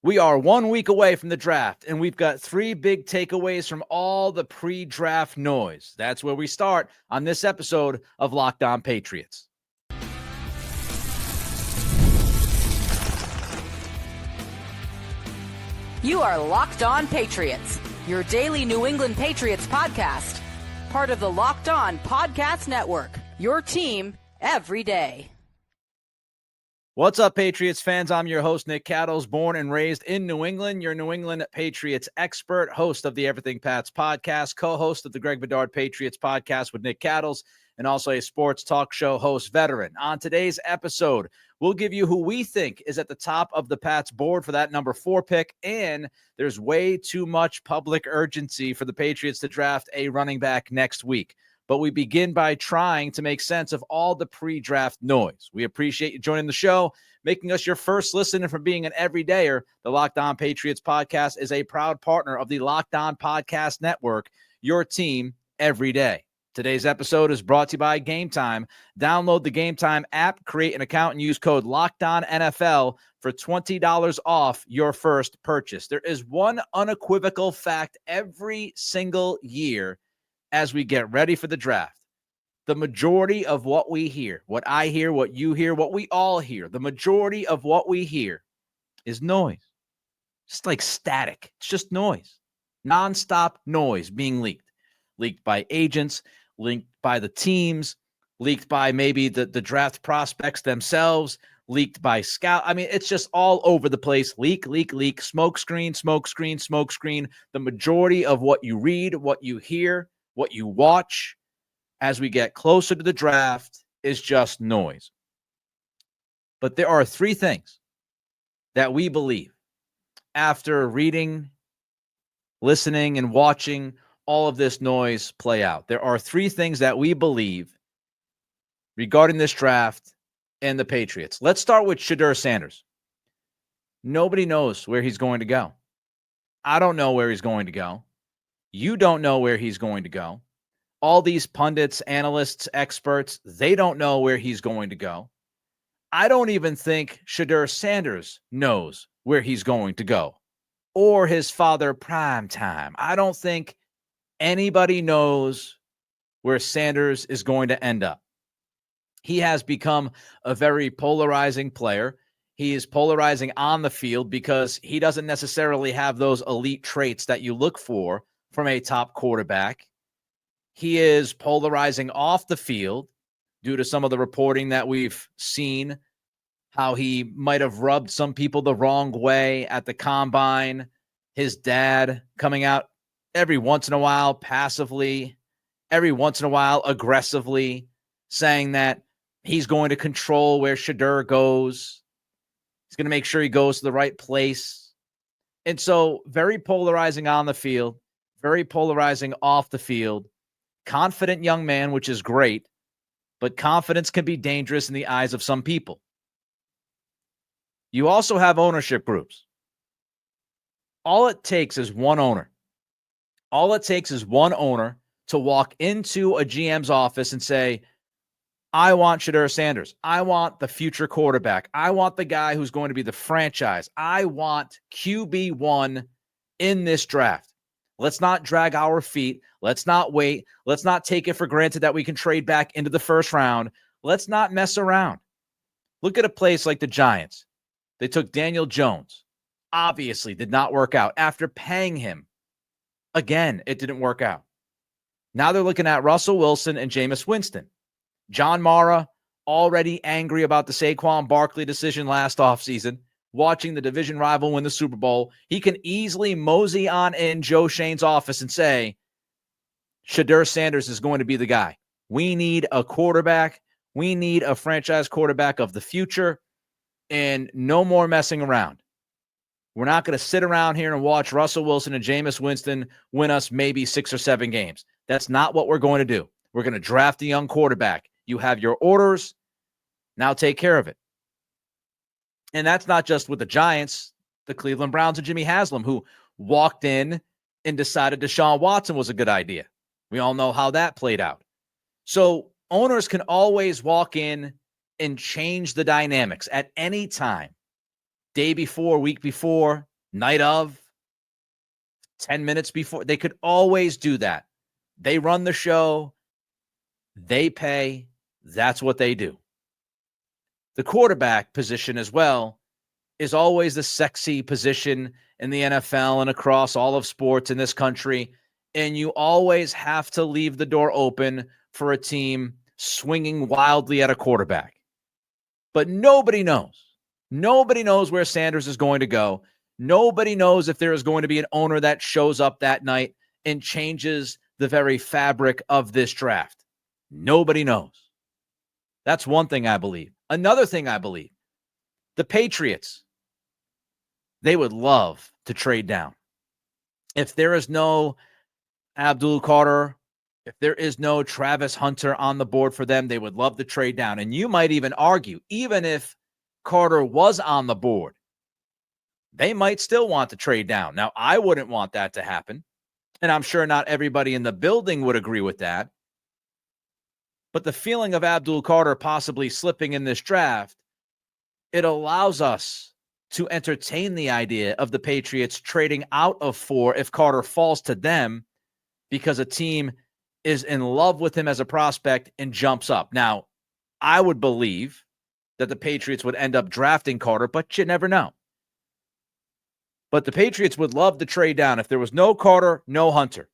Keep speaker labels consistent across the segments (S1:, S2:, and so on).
S1: We are 1 week away from the draft, and we've got three big takeaways from all the pre-draft noise. That's where we start on this episode of Locked On Patriots.
S2: You are Locked On Patriots, your daily New England Patriots podcast. Part of the Locked On Podcast Network, your team every day.
S1: What's up, Patriots fans? I'm your host, Nick Cattles, born and raised in New England, your New England Patriots expert, host of the Everything Pats podcast, co-host of the Greg Bedard Patriots podcast with Nick Cattles, and also a sports talk show host veteran. On today's episode, we'll give you who we think is at the top of the Pats board for that number 4 pick, and there's way too much public urgency for the Patriots to draft a running back next week. But we begin by trying to make sense of all the pre-draft noise. We appreciate you joining the show, making us your first listen, and for being an everydayer. The Locked On Patriots podcast is a proud partner of the Locked On Podcast Network, your team every day. Today's episode is brought to you by Gametime. Download the Gametime app, create an account, and use code LOCKEDONNFL for $20 off your first purchase. There is one unequivocal fact every single year as we get ready for the draft. The majority of what we hear, what I hear, what you hear, what we all hear, the majority of what we hear is noise. Just like static. It's just noise. Nonstop noise being leaked. Leaked by agents, leaked by the teams, leaked by maybe the draft prospects themselves, leaked by scout. I mean, it's just all over the place. Leak, smoke screen. The majority of what you read, what you hear, what you watch as we get closer to the draft is just noise. But there are three things that we believe after reading, listening, and watching all of this noise play out. There are three things that we believe regarding this draft and the Patriots. Let's start with Shedeur Sanders. Nobody knows where he's going to go. I don't know where he's going to go. You don't know where he's going to go. All these pundits, analysts, experts, they don't know where he's going to go. I don't even think Shedeur Sanders knows where he's going to go, or his father Primetime. I don't think anybody knows where Sanders is going to end up. He has become a very polarizing player. He is polarizing on the field because he doesn't necessarily have those elite traits that you look for from a top quarterback. He is polarizing off the field due to some of the reporting that we've seen, how he might have rubbed some people the wrong way at the combine. His dad coming out every once in a while passively, every once in a while aggressively, saying that he's going to control where Shedeur goes. He's going to make sure he goes to the right place. And so very polarizing on the field, very polarizing off the field. Confident young man, which is great, but confidence can be dangerous in the eyes of some people. You also have ownership groups. All it takes is one owner. All it takes is one owner to walk into a GM's office and say, I want Shedeur Sanders. I want the future quarterback. I want the guy who's going to be the franchise. I want QB1 in this draft. Let's not drag our feet. Let's not wait. Let's not take it for granted that we can trade back into the first round. Let's not mess around. Look at a place like the Giants. They took Daniel Jones. Obviously did not work out. After paying him, again, it didn't work out. Now they're looking at Russell Wilson and Jameis Winston. John Mara already angry about the Saquon Barkley decision last offseason. Watching the division rival win the Super Bowl, he can easily mosey on in Joe Shane's office and say, Shedeur Sanders is going to be the guy. We need a quarterback. We need a franchise quarterback of the future, and no more messing around. We're not going to sit around here and watch Russell Wilson and Jameis Winston win us maybe 6 or 7 games. That's not what we're going to do. We're going to draft a young quarterback. You have your orders. Now take care of it. And that's not just with the Giants, the Cleveland Browns and Jimmy Haslam, who walked in and decided Deshaun Watson was a good idea. We all know how that played out. So owners can always walk in and change the dynamics at any time. Day before, week before, night of, 10 minutes before. They could always do that. They run the show. They pay. That's what they do. The quarterback position as well is always the sexy position in the NFL and across all of sports in this country. And you always have to leave the door open for a team swinging wildly at a quarterback. But nobody knows. Nobody knows where Sanders is going to go. Nobody knows if there is going to be an owner that shows up that night and changes the very fabric of this draft. Nobody knows. That's one thing I believe. Another thing I believe, the Patriots, they would love to trade down. If there is no Abdul Carter, if there is no Travis Hunter on the board for them, they would love to trade down. And you might even argue, even if Carter was on the board, they might still want to trade down. Now, I wouldn't want that to happen. And I'm sure not everybody in the building would agree with that. But the feeling of Abdul Carter possibly slipping in this draft, it allows us to entertain the idea of the Patriots trading out of 4 if Carter falls to them because a team is in love with him as a prospect and jumps up. Now, I would believe that the Patriots would end up drafting Carter, but you never know. But the Patriots would love to trade down. If there was no Carter, no Hunter.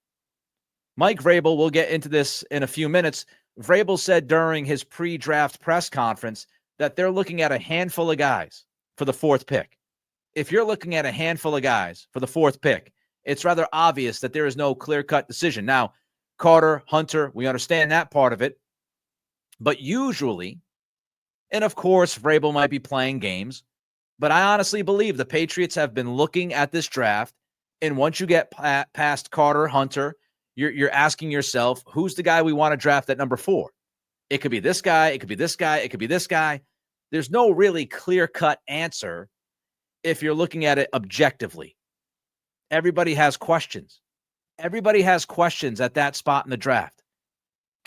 S1: Mike Vrabel, we'll get into this in a few minutes. Vrabel said during his pre-draft press conference that they're looking at a handful of guys for the 4th pick. If you're looking at a handful of guys for the 4th pick, it's rather obvious that there is no clear-cut decision. Now, Carter, Hunter, we understand that part of it. But usually, and of course, Vrabel might be playing games, but I honestly believe the Patriots have been looking at this draft, and once you get past Carter, Hunter, you're asking yourself, who's the guy we want to draft at number 4? It could be this guy. It could be this guy. It could be this guy. There's no really clear-cut answer if you're looking at it objectively. Everybody has questions. Everybody has questions at that spot in the draft.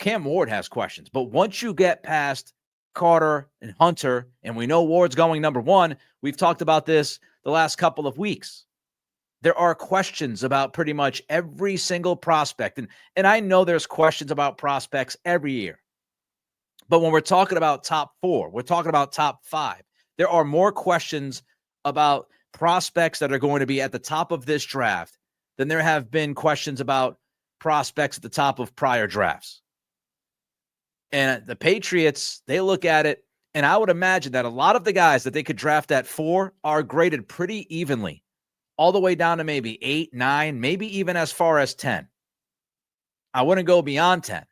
S1: Cam Ward has questions. But once you get past Carter and Hunter, and we know Ward's going number 1, we've talked about this the last couple of weeks. There are questions about pretty much every single prospect. And I know there's questions about prospects every year. But when we're talking about top 4, we're talking about top 5. There are more questions about prospects that are going to be at the top of this draft than there have been questions about prospects at the top of prior drafts. And the Patriots, they look at it, and I would imagine that a lot of the guys that they could draft at 4 are graded pretty evenly, all the way down to maybe 8, 9, maybe even as far as 10. I wouldn't go beyond 10.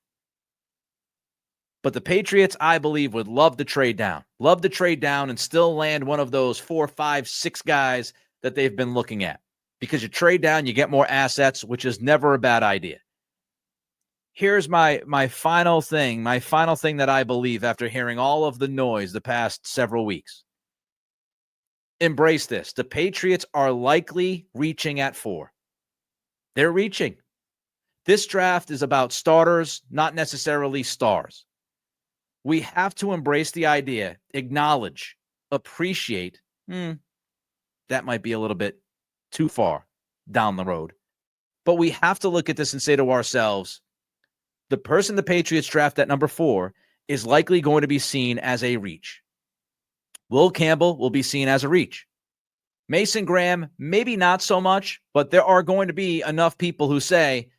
S1: But the Patriots, I believe, would love to trade down and still land one of those 4, 5, 6 guys that they've been looking at. Because you trade down, you get more assets, which is never a bad idea. Here's my final thing that I believe after hearing all of the noise the past several weeks. Embrace this. The Patriots are likely reaching at 4. They're reaching. This draft is about starters, not necessarily stars. We have to embrace the idea, acknowledge, appreciate. That might be a little bit too far down the road. But we have to look at this and say to ourselves, the person the Patriots draft at number 4 is likely going to be seen as a reach. Will Campbell will be seen as a reach. Mason Graham, maybe not so much, but there are going to be enough people who say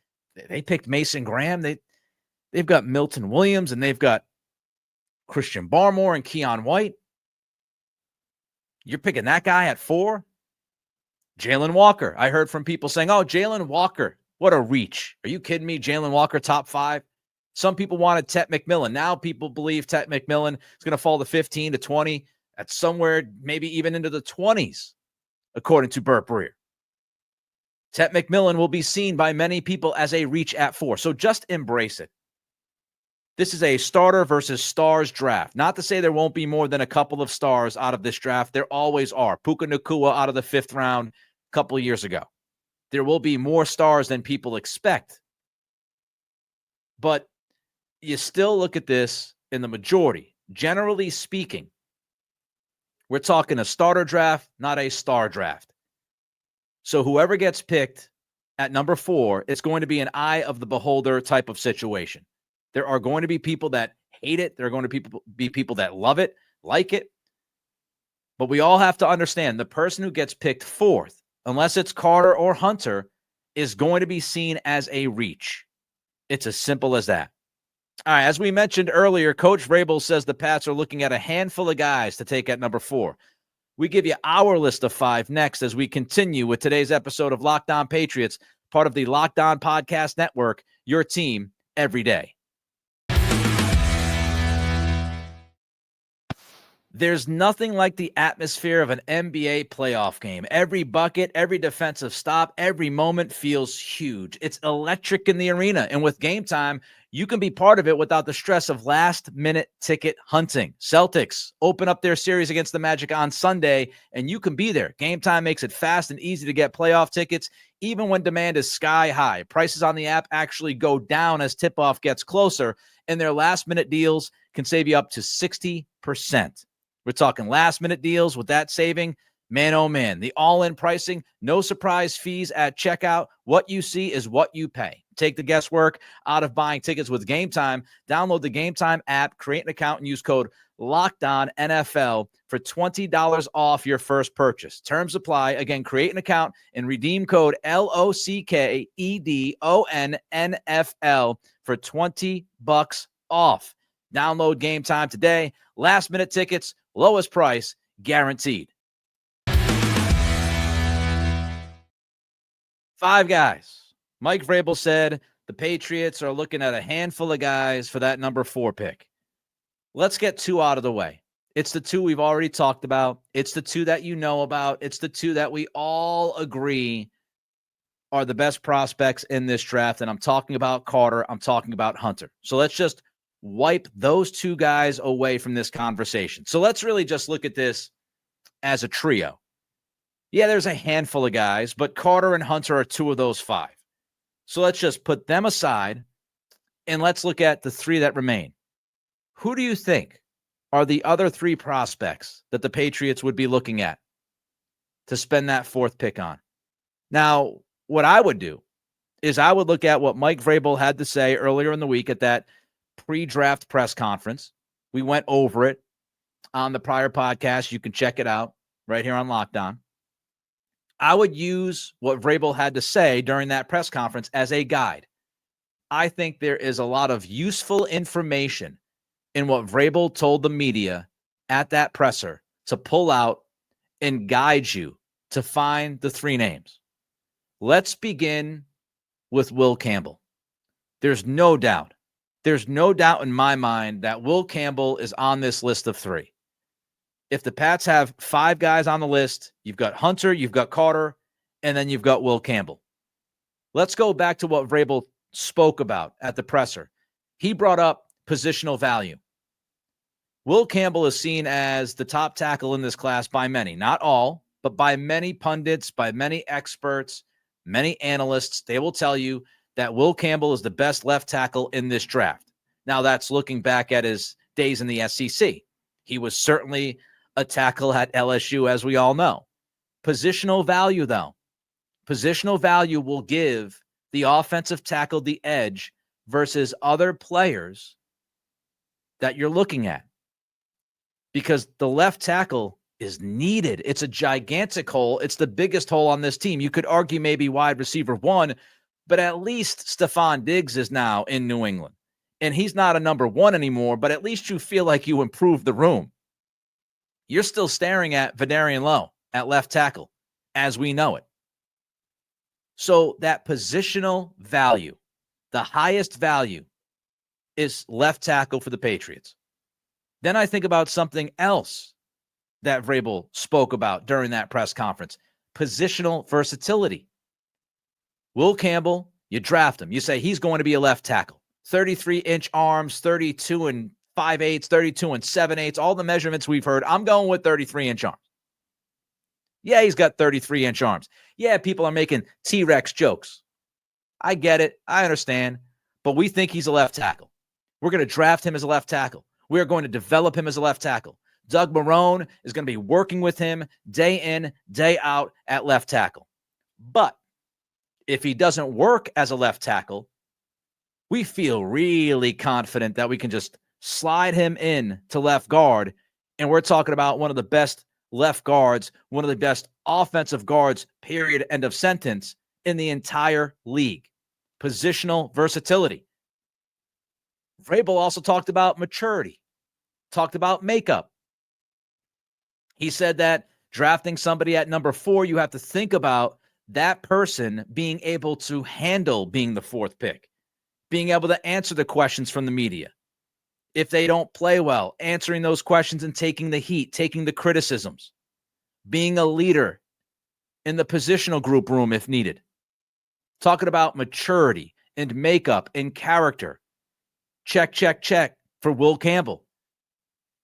S1: they picked Mason Graham. They've got Milton Williams and they've got Christian Barmore and Keon White. You're picking that guy at 4? Jalen Walker. I heard from people saying, Jalen Walker, what a reach. Are you kidding me? Jalen Walker, top 5. Some people wanted Tet McMillan. Now people believe Tet McMillan is going to fall to 15 to 20. That's somewhere maybe even into the 20s, according to Burt Breer. Tet McMillan will be seen by many people as a reach at 4. So just embrace it. This is a starter versus stars draft. Not to say there won't be more than a couple of stars out of this draft. There always are. Puka Nacua out of the 5th round a couple of years ago. There will be more stars than people expect. But you still look at this in the majority. Generally speaking, we're talking a starter draft, not a star draft. So whoever gets picked at number 4, it's going to be an eye of the beholder type of situation. There are going to be people that hate it. There are going to be people that love it, like it. But we all have to understand the person who gets picked 4th, unless it's Carter or Hunter, is going to be seen as a reach. It's as simple as that. All right, as we mentioned earlier, Coach Vrabel says the Pats are looking at a handful of guys to take at number 4. We give you our list of 5 next as we continue with today's episode of Locked On Patriots, part of the Locked On Podcast Network, your team every day. There's nothing like the atmosphere of an NBA playoff game. Every bucket, every defensive stop, every moment feels huge. It's electric in the arena. And with Game Time, you can be part of it without the stress of last-minute ticket hunting. Celtics open up their series against the Magic on Sunday, and you can be there. Game Time makes it fast and easy to get playoff tickets, even when demand is sky high. Prices on the app actually go down as tip-off gets closer, and their last-minute deals can save you up to 60%. We're talking last-minute deals with that saving. Man, oh man, the all-in pricing, no surprise fees at checkout. What you see is what you pay. Take the guesswork out of buying tickets with Game Time. Download the Game Time app, create an account, and use code LOCKEDONNFL for $20 off your first purchase. Terms apply. Again, create an account and redeem code LOCKEDONNFL for $20 off. Download Game Time today. Last-minute tickets, lowest price, guaranteed. 5 guys. Mike Vrabel said the Patriots are looking at a handful of guys for that number 4 pick. Let's get 2 out of the way. It's the 2 we've already talked about. It's the 2 that you know about. It's the 2 that we all agree are the best prospects in this draft. And I'm talking about Carter. I'm talking about Hunter. So let's just wipe those 2 guys away from this conversation. So let's really just look at this as a trio. Yeah, there's a handful of guys, but Carter and Hunter are 2 of those 5. So let's just put them aside, and let's look at the 3 that remain. Who do you think are the other 3 prospects that the Patriots would be looking at to spend that 4th pick on? Now, what I would do is I would look at what Mike Vrabel had to say earlier in the week at that pre-draft press conference. We went over it on the prior podcast. You can check it out right here on Locked On. I would use what Vrabel had to say during that press conference as a guide. I think there is a lot of useful information in what Vrabel told the media at that presser to pull out and guide you to find the 3 names. Let's begin with Will Campbell. There's no doubt in my mind that Will Campbell is on this list of 3. If the Pats have 5 guys on the list, you've got Hunter, you've got Carter, and then you've got Will Campbell. Let's go back to what Vrabel spoke about at the presser. He brought up positional value. Will Campbell is seen as the top tackle in this class by many, not all, but by many pundits, by many experts, many analysts. They will tell you that Will Campbell is the best left tackle in this draft. Now, that's looking back at his days in the SEC. He was certainly a tackle at LSU, as we all know. Positional value, though. Positional value will give the offensive tackle the edge versus other players that you're looking at. Because the left tackle is needed. It's a gigantic hole. It's the biggest hole on this team. You could argue maybe wide receiver 1, but at least Stephon Diggs is now in New England. And he's not a number 1 anymore, but at least you feel like you improved the room. You're still staring at Vidarian Lowe at left tackle, as we know it. So that positional value, the highest value, is left tackle for the Patriots. Then I think about something else that Vrabel spoke about during that press conference, positional versatility. Will Campbell, you draft him. You say he's going to be a left tackle. 33-inch arms, 32 and 5/8, 32 and 7/8, all the measurements we've heard. I'm going with 33-inch arms. Yeah, he's got 33-inch arms. Yeah, people are making T-Rex jokes. I get it. I understand. But we think he's a left tackle. We're going to draft him as a left tackle. We are going to develop him as a left tackle. Doug Marrone is going to be working with him day in, day out at left tackle. But if he doesn't work as a left tackle, we feel really confident that we can just slide him in to left guard. And we're talking about one of the best left guards, one of the best offensive guards, period, end of sentence, in the entire league. Positional versatility. Vrabel also talked about maturity, talked about makeup. He said that drafting somebody at number 4, you have to think about that person being able to handle being the 4th pick, being able to answer the questions from the media. If they don't play well, answering those questions and taking the heat, taking the criticisms, being a leader in the positional group room if needed. Talking about maturity and makeup and character. Check, check, check for Will Campbell.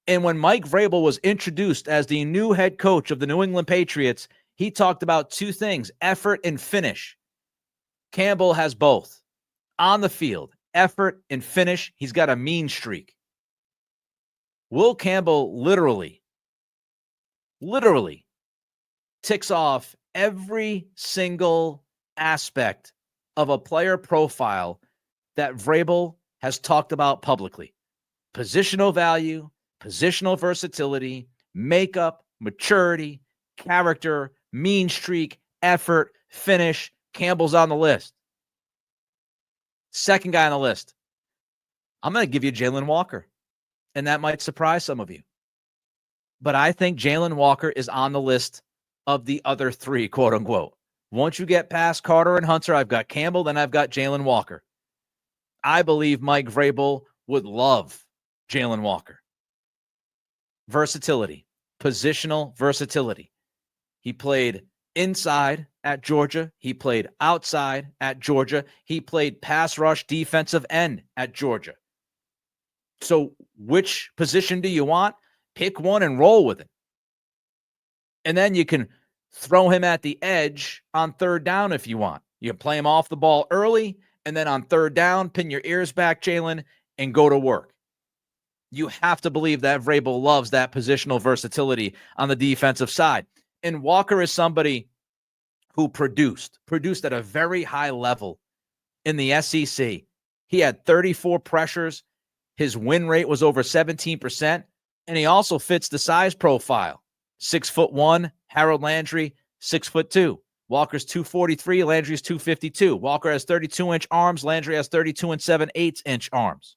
S1: And when Mike Vrabel was introduced as the new head coach of the New England Patriots, he talked about 2 things, effort and finish. Campbell has both. On the field, effort and finish. He's got a mean streak. Will Campbell literally ticks off every single aspect of a player profile that Vrabel has talked about publicly. Positional value, positional versatility, makeup, maturity, character, mean streak, effort, finish. Campbell's on the list. Second guy on the list, I'm going to give you Jalen Walker, and that might surprise some of you. But I think Jalen Walker is on the list of the other 3, quote unquote. Once you get past Carter and Hunter, I've got Campbell, then I've got Jalen Walker. I believe Mike Vrabel would love Jalen Walker. Versatility, positional versatility. He played inside at Georgia. He played outside at Georgia. He played pass rush defensive end at Georgia. So which position do you want? Pick one and roll with it. And then you can throw him at the edge on 3rd down if you want. You can play him off the ball early, and then on 3rd down, pin your ears back, Jalen, and go to work. You have to believe that Vrabel loves that positional versatility on the defensive side. And Walker is somebody who produced at a very high level in the SEC. He had 34 pressures. His win rate was over 17%. And he also fits the size profile. 6'1", Harold Landry, 6'2". Walker's 243, Landry's 252. Walker has 32-inch arms. Landry has 32 7/8-inch arms.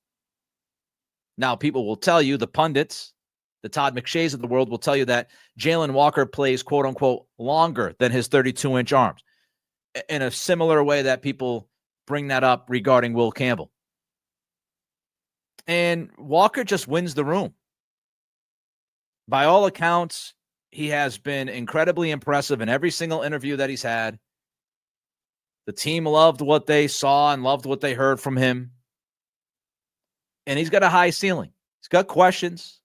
S1: Now, people will tell you, the pundits, the Todd McShays of the world will tell you that Jalen Walker plays, quote unquote, longer than his 32-inch arms, in a similar way that people bring that up regarding Will Campbell. And Walker just wins the room. By all accounts, he has been incredibly impressive in every single interview that he's had. The team loved what they saw and loved what they heard from him. And he's got a high ceiling. He's got questions,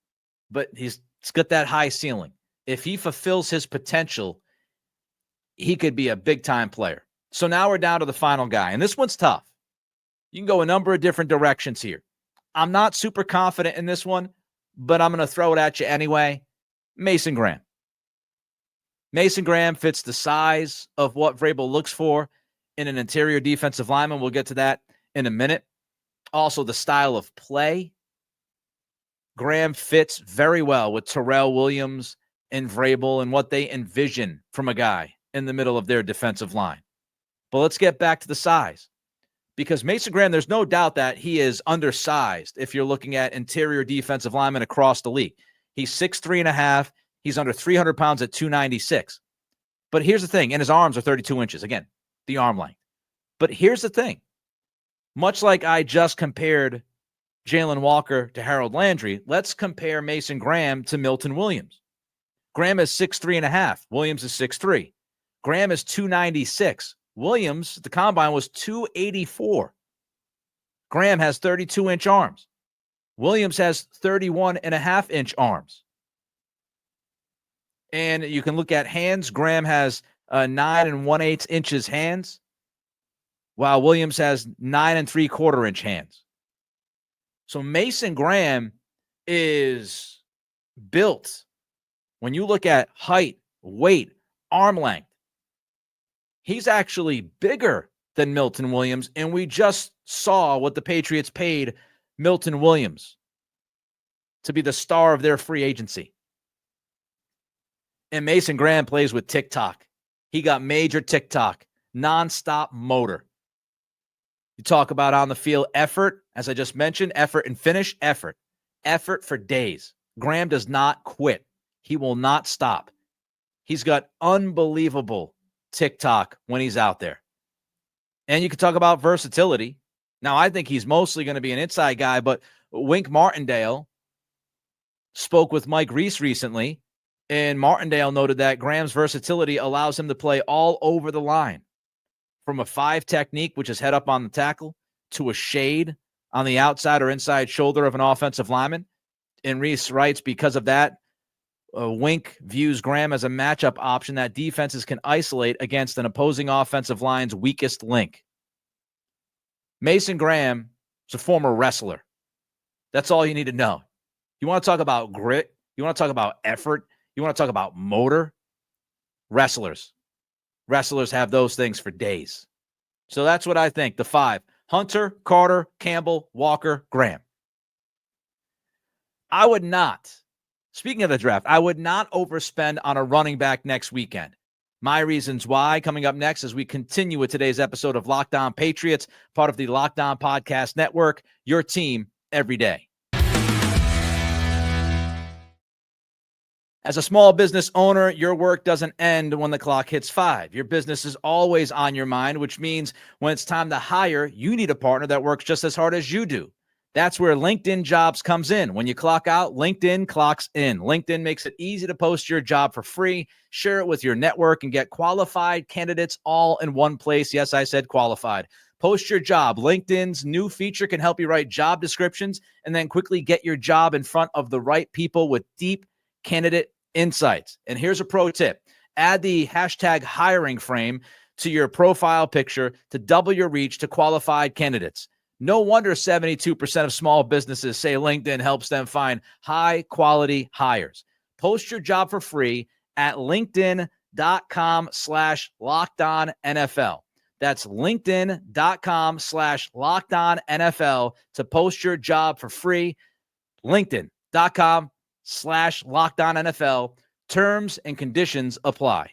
S1: but he's got that high ceiling. If he fulfills his potential, he could be a big-time player. So now we're down to the final guy, and this one's tough. You can go a number of different directions here. I'm not super confident in this one, but I'm going to throw it at you anyway. Mason Graham. Mason Graham fits the size of what Vrabel looks for in an interior defensive lineman. We'll get to that in a minute. Also, the style of play. Graham fits very well with Terrell Williams and Vrabel and what they envision from a guy in the middle of their defensive line. But let's get back to the size. Because Mason Graham, there's no doubt that he is undersized if you're looking at interior defensive linemen across the league. He's 6'3.5". He's under 300 pounds at 296. But here's the thing, and his arms are 32 inches. Again, the arm length. But here's the thing. Much like I just compared Jalen Walker to Harold Landry, let's compare Mason Graham to Milton Williams. Graham is 6'3.5". Williams is 6'3". Graham is 296. Williams, the combine, was 284. Graham has 32-inch arms. Williams has 31.5-inch arms. And you can look at hands. Graham has 9 1/8 inches hands, while Williams has 9 3/4 inch hands. So Mason Graham is built, when you look at height, weight, arm length, He's actually bigger than Milton Williams, and we just saw what the Patriots paid Milton Williams to be the star of their free agency. And Mason Graham plays with TikTok. He got major TikTok, nonstop motor. You talk about on the field effort, as I just mentioned, effort and finish, effort for days. Graham does not quit. He will not stop. He's got unbelievable TikTok when he's out there. And you can talk about versatility. Now, I think he's mostly going to be an inside guy, but Wink Martindale spoke with Mike Reese recently, and Martindale noted that Graham's versatility allows him to play all over the line, from a 5 technique, which is head up on the tackle, to a shade on the outside or inside shoulder of an offensive lineman. And Reese writes, because of that, Wink views Graham as a matchup option that defenses can isolate against an opposing offensive line's weakest link. Mason Graham is a former wrestler. That's all you need to know. You want to talk about grit? You want to talk about effort? You want to talk about motor? Wrestlers. Wrestlers have those things for days. So that's what I think. The 5. Hunter, Carter, Campbell, Walker, Graham. I would not, speaking of the draft, I would not overspend on a running back next weekend. My reasons why, coming up next as we continue with today's episode of Locked On Patriots, part of the Locked On Podcast Network, your team every day. As a small business owner, your work doesn't end when the clock hits 5. Your business is always on your mind, which means when it's time to hire, you need a partner that works just as hard as you do. That's where LinkedIn Jobs comes in. When you clock out, LinkedIn clocks in. LinkedIn makes it easy to post your job for free, share it with your network, and get qualified candidates all in one place. Yes, I said qualified. Post your job. LinkedIn's new feature can help you write job descriptions and then quickly get your job in front of the right people with deep candidate insights. And here's a pro tip. Add the hashtag hiring frame to your profile picture to double your reach to qualified candidates. No wonder 72% of small businesses say LinkedIn helps them find high-quality hires. Post your job for free at linkedin.com/LockedOnNFL. That's linkedin.com/LockedOnNFL to post your job for free. LinkedIn.com/LockedOnNFL. Terms and conditions apply.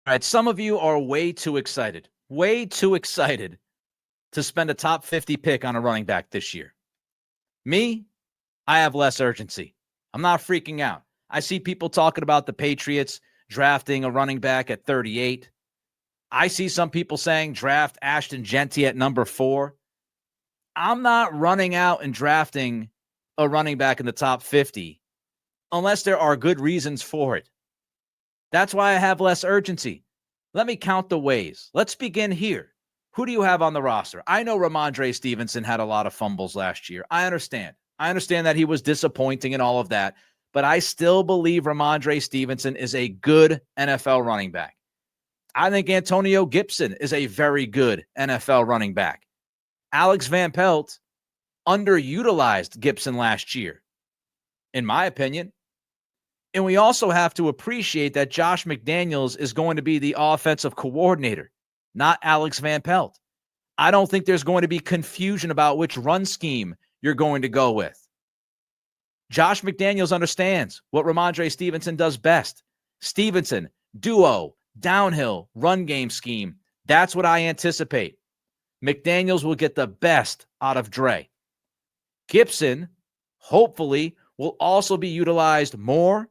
S1: All right, some of you are way too excited to spend a top 50 pick on a running back this year. Me, I have less urgency. I'm not freaking out. I see people talking about the Patriots drafting a running back at 38. I see some people saying draft Ashton Genty at number 4. I'm not running out and drafting a running back in the top 50 unless there are good reasons for it. That's why I have less urgency. Let me count the ways. Let's begin here. Who do you have on the roster? I know Ramondre Stevenson had a lot of fumbles last year. I understand. I understand that he was disappointing and all of that, but I still believe Ramondre Stevenson is a good NFL running back. I think Antonio Gibson is a very good NFL running back. Alex Van Pelt underutilized Gibson last year, in my opinion. And we also have to appreciate that Josh McDaniels is going to be the offensive coordinator, not Alex Van Pelt. I don't think there's going to be confusion about which run scheme you're going to go with. Josh McDaniels understands what Ramondre Stevenson does best. Stevenson, duo, downhill, run game scheme. That's what I anticipate. McDaniels will get the best out of Dre. Gibson, hopefully, will also be utilized more,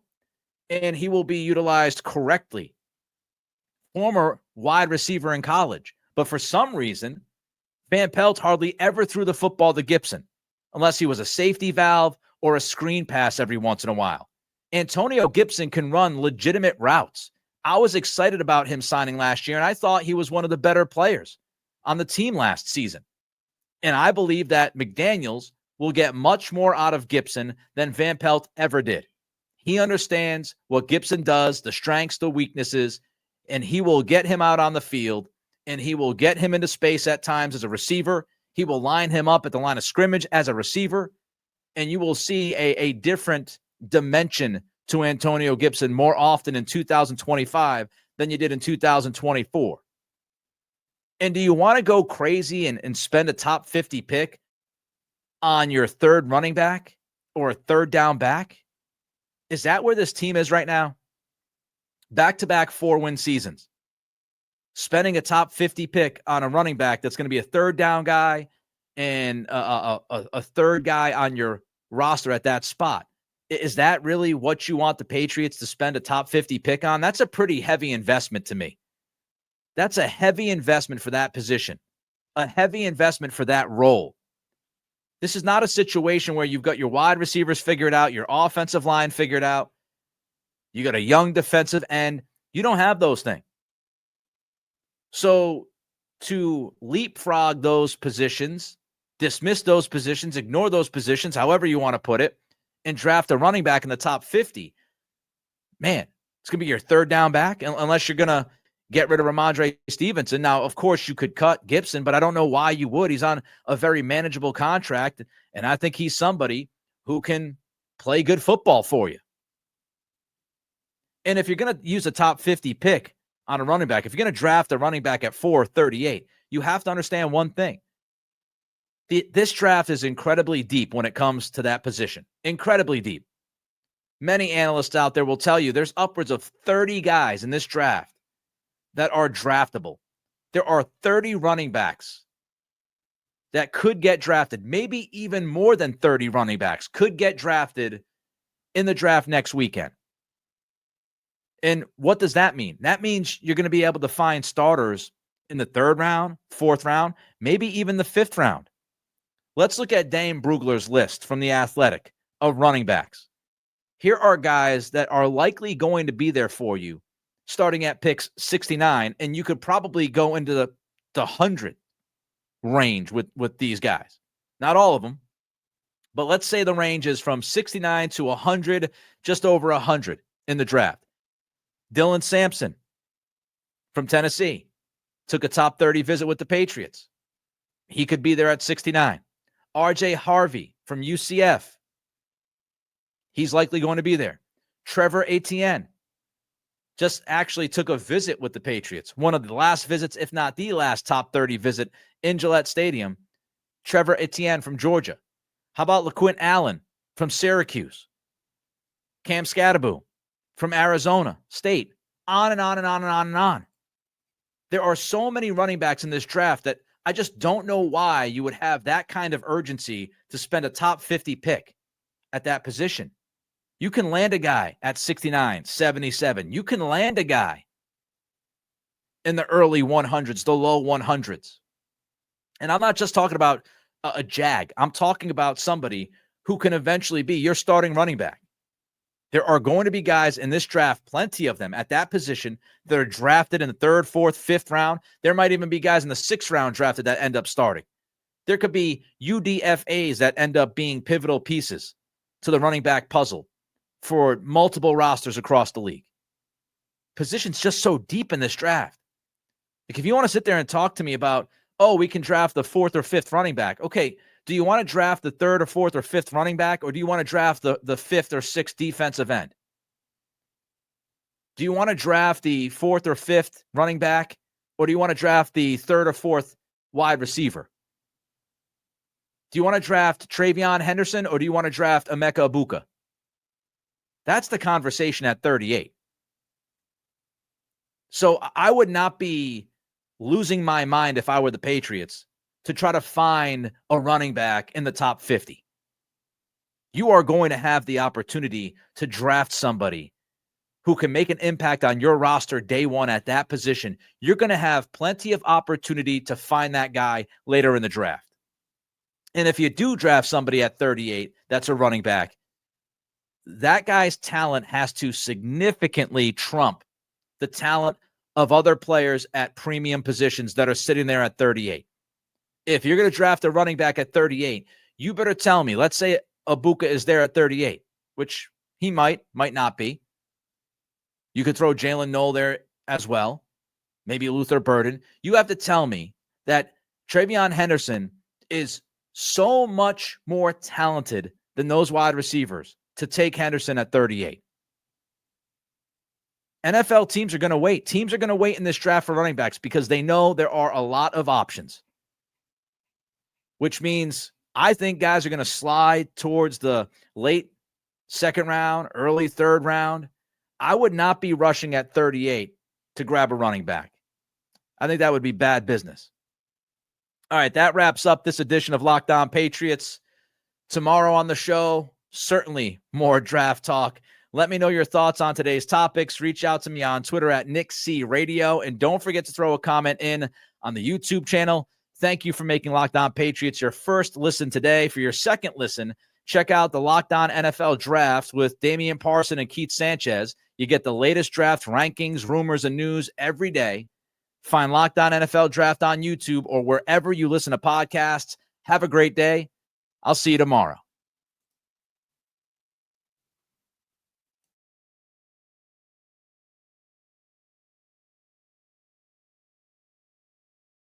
S1: and he will be utilized correctly. Former wide receiver in college. But for some reason, Van Pelt hardly ever threw the football to Gibson, unless he was a safety valve or a screen pass every once in a while. Antonio Gibson can run legitimate routes. I was excited about him signing last year, and I thought he was one of the better players on the team last season. And I believe that McDaniels will get much more out of Gibson than Van Pelt ever did. He understands what Gibson does, the strengths, the weaknesses, and he will get him out on the field, and he will get him into space at times as a receiver. He will line him up at the line of scrimmage as a receiver, and you will see a different dimension to Antonio Gibson more often in 2025 than you did in 2024. And do you want to go crazy and spend a top 50 pick on your third running back or a third down back? Is that where this team is right now? Back-to-back 4-win seasons. Spending a top 50 pick on a running back that's going to be a third down guy and a third guy on your roster at that spot. Is that really what you want the Patriots to spend a top 50 pick on? That's a pretty heavy investment to me. That's a heavy investment for that position, a heavy investment for that role. This is not a situation where you've got your wide receivers figured out, your offensive line figured out. You got a young defensive end. You don't have those things. So to leapfrog those positions, dismiss those positions, ignore those positions, however you want to put it, and draft a running back in the top 50, man, it's going to be your third down back unless you're going to get rid of Ramondre Stevenson. Now, of course, you could cut Gibson, but I don't know why you would. He's on a very manageable contract, and I think he's somebody who can play good football for you. And if you're going to use a top 50 pick on a running back, if you're going to draft a running back at 438, you have to understand one thing. This draft is incredibly deep when it comes to that position. Incredibly deep. Many analysts out there will tell you there's upwards of 30 guys in this draft that are draftable. There are 30 running backs that could get drafted. Maybe even more than 30 running backs could get drafted in the draft next weekend. And what does that mean? That means you're going to be able to find starters in the third round, fourth round, maybe even the fifth round. Let's look at Dane Brugler's list from The Athletic of running backs. Here are guys that are likely going to be there for you starting at picks 69, and you could probably go into the 100 range with these guys. Not all of them, but let's say the range is from 69 to 100, just over 100 in the draft. Dylan Sampson from Tennessee took a top 30 visit with the Patriots. He could be there at 69. RJ Harvey from UCF. He's likely going to be there. Trevor Etienne just actually took a visit with the Patriots. One of the last visits, if not the last top 30 visit in Gillette Stadium. Trevor Etienne from Georgia. How about LaQuint Allen from Syracuse? Cam Scatterbo from Arizona State. On and on and on and on and on. There are so many running backs in this draft that I just don't know why you would have that kind of urgency to spend a top 50 pick at that position. You can land a guy at 69, 77. You can land a guy in the early 100s, the low 100s. And I'm not just talking about a jag. I'm talking about somebody who can eventually be your starting running back. There are going to be guys in this draft, plenty of them at that position, that are drafted in the third, fourth, fifth round. There might even be guys in the sixth round drafted that end up starting. There could be UDFAs that end up being pivotal pieces to the running back puzzle for multiple rosters across the league. Position's just so deep in this draft. Like, if you want to sit there and talk to me about, oh, we can draft the fourth or fifth running back. Okay, do you want to draft the third or fourth or fifth running back, or do you want to draft the fifth or sixth defensive end? Do you want to draft the fourth or fifth running back, or do you want to draft the third or fourth wide receiver? Do you want to draft Travion Henderson, or do you want to draft Emeka Egbuka? That's the conversation at 38. So I would not be losing my mind if I were the Patriots to try to find a running back in the top 50. You are going to have the opportunity to draft somebody who can make an impact on your roster day one at that position. You're going to have plenty of opportunity to find that guy later in the draft. And if you do draft somebody at 38, that's a running back, that guy's talent has to significantly trump the talent of other players at premium positions that are sitting there at 38. If you're going to draft a running back at 38, you better tell me, let's say Egbuka is there at 38, which he might not be. You could throw Jalen Noel there as well, maybe Luther Burden. You have to tell me that Travion Henderson is so much more talented than those wide receivers to take Henderson at 38. NFL teams are going to wait. Teams are going to wait in this draft for running backs because they know there are a lot of options, which means I think guys are going to slide towards the late second round, early third round. I would not be rushing at 38 to grab a running back. I think that would be bad business. All right, that wraps up this edition of Locked On Patriots. Tomorrow on the show, certainly more draft talk. Let me know your thoughts on today's topics. Reach out to me on Twitter at NickCRadio. And don't forget to throw a comment in on the YouTube channel. Thank you for making Locked On Patriots your first listen today. For your second listen, check out the Locked On NFL Draft with Damian Parson and Keith Sanchez. You get the latest draft rankings, rumors, and news every day. Find Locked On NFL Draft on YouTube or wherever you listen to podcasts. Have a great day. I'll see you tomorrow.